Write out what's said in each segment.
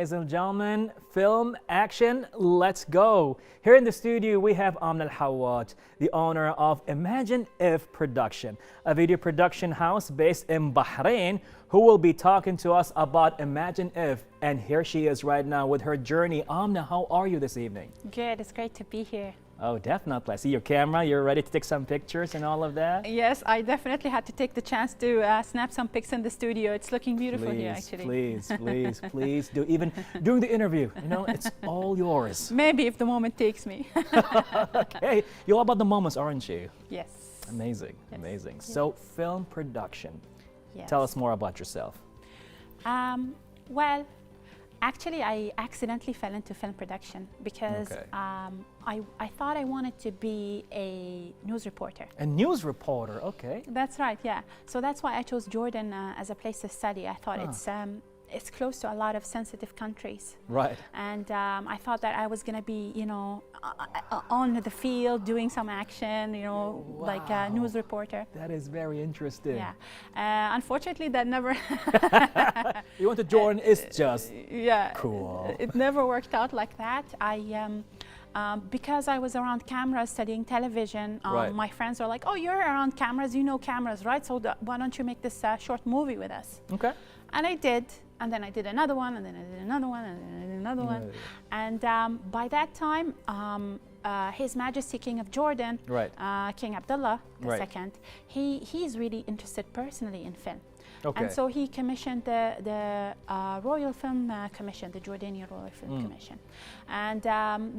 ladies and gentlemen. Film action, let's go. Here in the studio, we have Amna Al Hawaj, the owner of Imagine If Production, a video production house based in Bahrain, who will be talking to us about Imagine If. And here she is right now with her journey. Amna, how are you this evening? Good, it's great to be here. Oh, definitely. I see your camera. You're ready to take some pictures and all of that? Yes, I definitely had to take the chance to snap some pics in the studio. It's looking beautiful here, actually. Please do. Even during the interview, you know, it's all yours. Maybe if the moment takes me. Okay. You're all about the moments, aren't you? Yes. Amazing, Yes. amazing. Yes. So, film production. Yes. Tell us more about yourself. Well, actually, I accidentally fell into film production because Okay. I thought I wanted to be a news reporter. A news reporter, okay. That's right, yeah. So that's why I chose Jordan as a place to study. I thought it's close to a lot of sensitive countries. Right. And I thought that I was going to be, you know, on the field doing some action, you know, like a news reporter. That is very interesting. Yeah. Unfortunately, that never... You went to Jordan, it's just cool. It never worked out like that. Because I was around cameras studying television, my friends were like, oh, you're around cameras, you know cameras, right? So why don't you make this short movie with us? Okay. And I did. And then I did another one, and then I did another one, and then I did another one. And by that time, His Majesty King of Jordan, King Abdullah II, he's really interested personally in film. Okay. And so he commissioned the Royal Film Commission, the Jordanian Royal Film Commission. And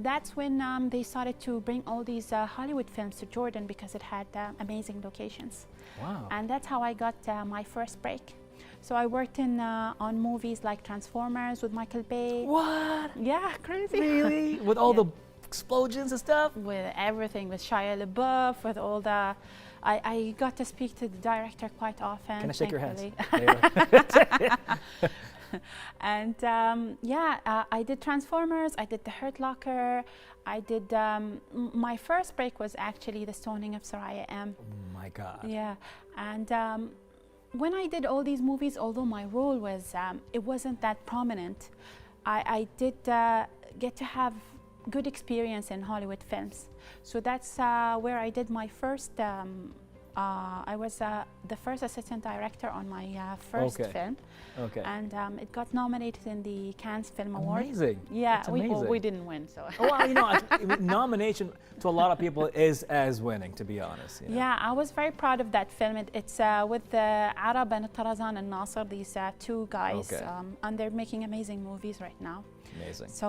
that's when they started to bring all these Hollywood films to Jordan because it had amazing locations. Wow. And that's how I got my first break. So I worked on movies like Transformers with Michael Bay. What? Yeah, crazy. Really? With all the explosions and stuff? With everything, with Shia LaBeouf, with all the... I got to speak to the director quite often. Can I shake your hands? And I did Transformers, I did The Hurt Locker, I did... my first break was actually The Stoning of Soraya M. Oh my God. Yeah, and when I did all these movies, although my role was, it wasn't that prominent, I did get to have good experience in Hollywood films. So that's where I did my first, I was the first assistant director on my first film. Okay. And it got nominated in the Cannes Film Award. Amazing. Yeah, That's amazing. we didn't win, so. Well, you know, nomination to a lot of people is as winning, to be honest. You know? Yeah, I was very proud of that film. It's with Arab and Tarazan and Nasser, these two guys, and they're making amazing movies right now. Amazing. So,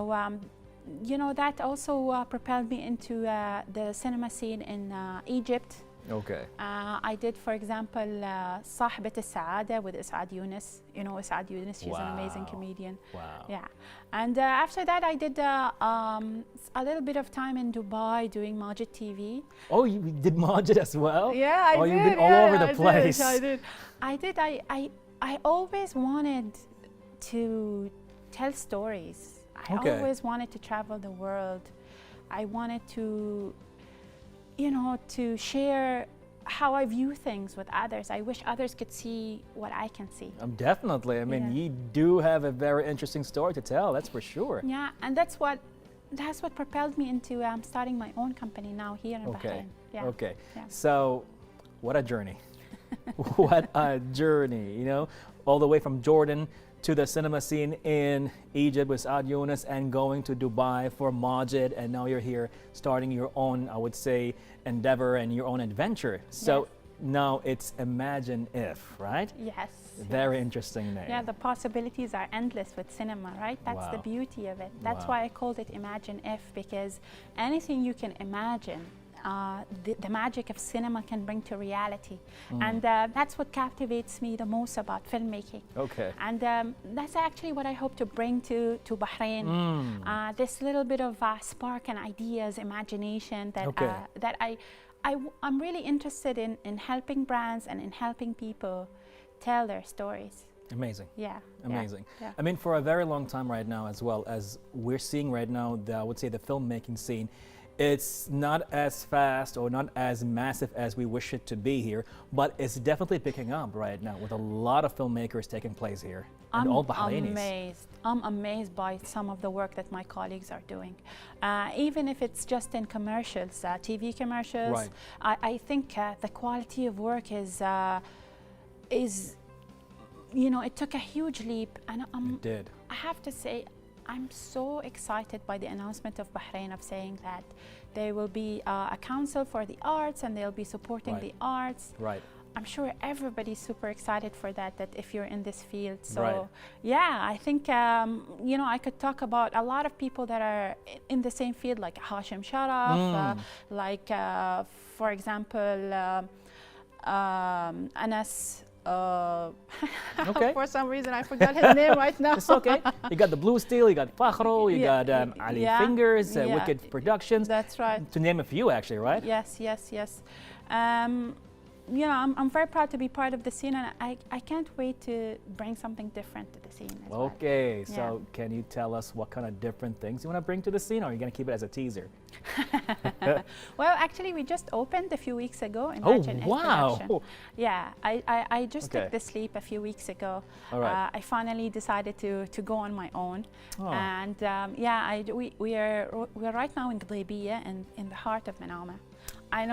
you know, that also propelled me into the cinema scene in Egypt. Okay. I did, for example, صاحبة السعادة with Isad Yunus. You know Isad Yunus, she's an amazing comedian. Wow. Yeah. And after that, I did a little bit of time in Dubai doing Majid TV. Oh, you did Majid as well? Yeah, I did. Oh, you've been all over the place. I did. I always wanted to tell stories. I always wanted to travel the world. I wanted to, you know, to share how I view things with others. I wish others could see what I can see. Definitely. I mean, you do have a very interesting story to tell, that's for sure. Yeah, and that's what propelled me into starting my own company now here in Bahrain. Yeah. Okay. Yeah. So, what a journey. What a journey, you know, all the way from Jordan to the cinema scene in Egypt with Saad Yunus and going to Dubai for Majid, and now you're here starting your own, I would say, endeavor and your own adventure. So now it's Imagine If, right? Yes. Very interesting name. Yeah, the possibilities are endless with cinema, right? That's the beauty of it. That's why I called it Imagine If, because anything you can imagine, the magic of cinema can bring to reality. And that's what captivates me the most about filmmaking. Okay. And that's actually what I hope to bring to Bahrain. This little bit of spark and ideas, imagination that I'm really interested in helping brands and in helping people tell their stories. Amazing. Yeah. Amazing. Yeah. I mean, for a very long time right now, as well as we're seeing right now, I would say the filmmaking scene, it's not as fast or not as massive as we wish it to be here, but it's definitely picking up right now with a lot of filmmakers taking place here. and all Bahrainis. I'm amazed by some of the work that my colleagues are doing. Even if it's just in commercials, TV commercials, Right. I think the quality of work is, you know, it took a huge leap. And It did. I have to say, I'm so excited by the announcement of Bahrain of saying that there will be a council for the arts and they'll be supporting Right. the arts. Right. I'm sure everybody's super excited for that, that if you're in this field. So Right. yeah, I think, you know, I could talk about a lot of people that are in the same field, like Hashim Sharaf, like, for example, Anas. Okay. For some reason, I forgot his name right now. It's okay. You got the Blue Steel, you got Fakhro, you got Ali Fingers, Wicked Productions. That's right. To name a few, actually, right? Yes, yes, yes. You know, I'm very proud to be part of the scene, and I can't wait to bring something different to the scene as well. Okay, so can you tell us what kind of different things you want to bring to the scene, or are you going to keep it as a teaser? Well, actually, we just opened a few weeks ago. Imagine oh, wow. Production. Yeah, I just took this leap a few weeks ago. All right. I finally decided to go on my own. Oh. And yeah, we're right now in Gdaybiya and in the heart of Manama. I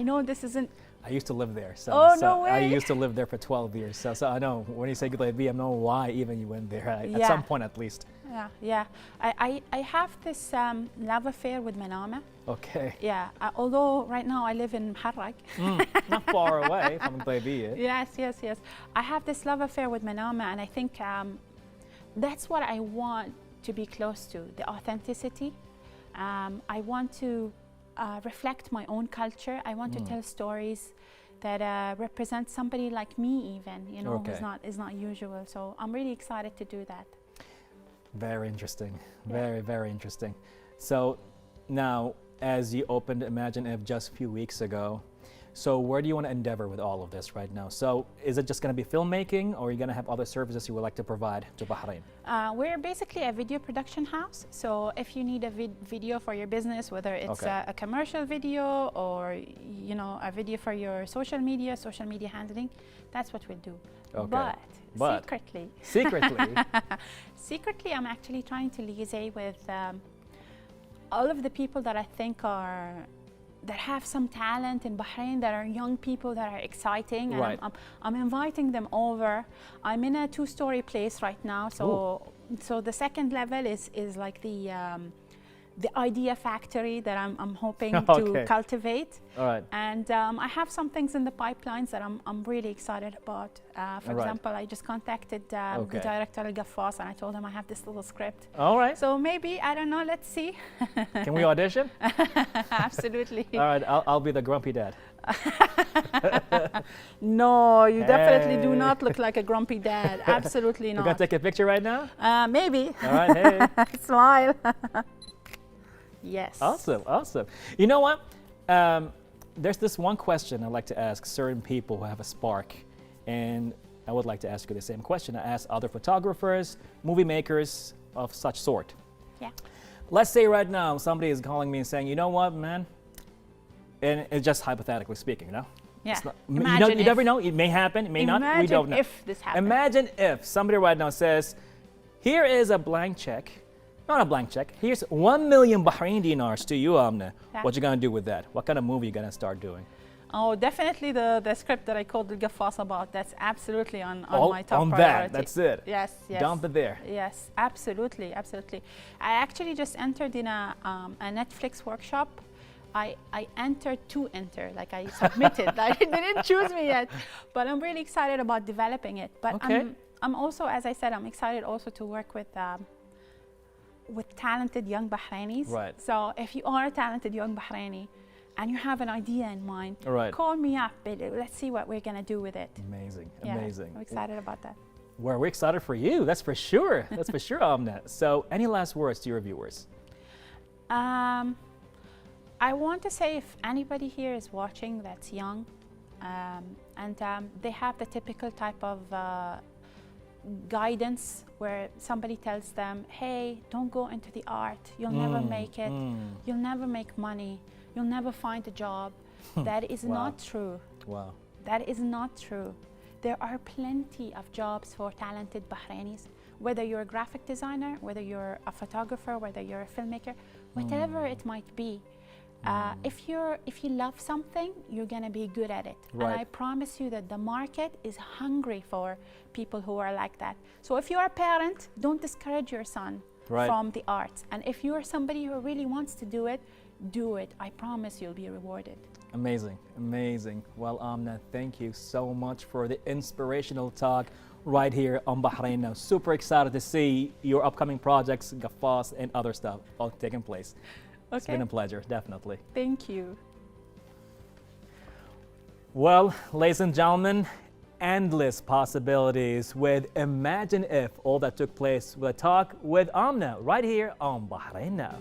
know this isn't. I used to live there. So, oh, so no way. I used to live there for 12 years. So I know when you say Gdaybiya, I know why even you went there, at some point at least. Yeah, yeah. I have this love affair with Manama. Okay. Yeah, although right now I live in Muharraq. Not far away from Gdaybiya. Yes, yes, yes. I have this love affair with Manama, and I think that's what I want to be close to, the authenticity. I want to reflect my own culture. I want to tell stories that represent somebody like me, even, you know, who's not usual. So I'm really excited to do that. Very interesting. Very, very interesting. So now, as you opened Imagine If just a few weeks ago, so where do you want to endeavor with all of this right now? So is it just going to be filmmaking, or are you going to have other services you would like to provide to Bahrain? We're basically a video production house. So if you need a video for your business, whether it's a commercial video or, you know, a video for your social media handling, that's what we'll do. Okay. But secretly, secretly, I'm actually trying to liaise with all of the people that I think that have some talent in Bahrain, that are young people that are exciting. And right. I'm inviting them over. I'm in a 2-story place right now. So the second level is like the idea factory that I'm hoping to cultivate. All right. And I have some things in the pipelines that I'm really excited about. For example, I just contacted the director Al Gaffas, and I told him I have this little script. All right. So maybe, I don't know, let's see. Can we audition? Absolutely. All right, I'll be the grumpy dad. No, you definitely do not look like a grumpy dad. Absolutely not. We're going to take a picture right now? Maybe. All right, hey. Smile. Yes. Awesome, awesome. You know what? There's this one question I like to ask certain people who have a spark, and I would like to ask you the same question I ask other photographers, movie makers of such sort. Yeah. Let's say right now somebody is calling me and saying, you know what, man? And it's just hypothetically speaking, you know? Yeah. You never know. It may happen, it may not. We don't know. Imagine if this happened. Imagine if somebody right now says, here is a blank check. Not a blank check. Here's 1 million Bahrain dinars to you, Amna. Yeah. What you gonna do with that? What kind of movie you gonna start doing? Oh, definitely the script that I called Al Gaffas about. That's absolutely on my top priority. That, that's it. Yes, yes. Dump it there. Yes, absolutely, absolutely. I actually just entered in a Netflix workshop. I entered to enter, like I submitted. They didn't choose me yet, but I'm really excited about developing it. But I'm also, as I said, I'm excited also to work with talented young Bahrainis. Right. So if you are a talented young Bahraini and you have an idea in mind, call me up. Let's see what we're gonna do with it. Amazing, yeah, amazing. I'm excited about that. Well, we're excited for you. That's for sure. That's for sure, Amna. So, any last words to your viewers? I want to say, if anybody here is watching that's young, and they have the typical type of guidance where somebody tells them, hey, don't go into the art, you'll never make it, you'll never make money, you'll never find a job. That is not true. Wow. That is not true. there are plenty of jobs for talented Bahrainis, whether you're a graphic designer, whether you're a photographer, whether you're a filmmaker, whatever it might be. If you love something, you're gonna be good at it. Right. And I promise you that the market is hungry for people who are like that. So if you're a parent, don't discourage your son from the arts. And if you're somebody who really wants to do it, do it. I promise you'll be rewarded. Amazing, amazing. Well, Amna, thank you so much for the inspirational talk right here on Bahrain Now. Super excited to see your upcoming projects, Gaffas, and other stuff all taking place. Okay. It's been a pleasure, definitely. Thank you. Well, ladies and gentlemen, endless possibilities with Imagine If, all that took place with a talk with Amna right here on Bahrain Now.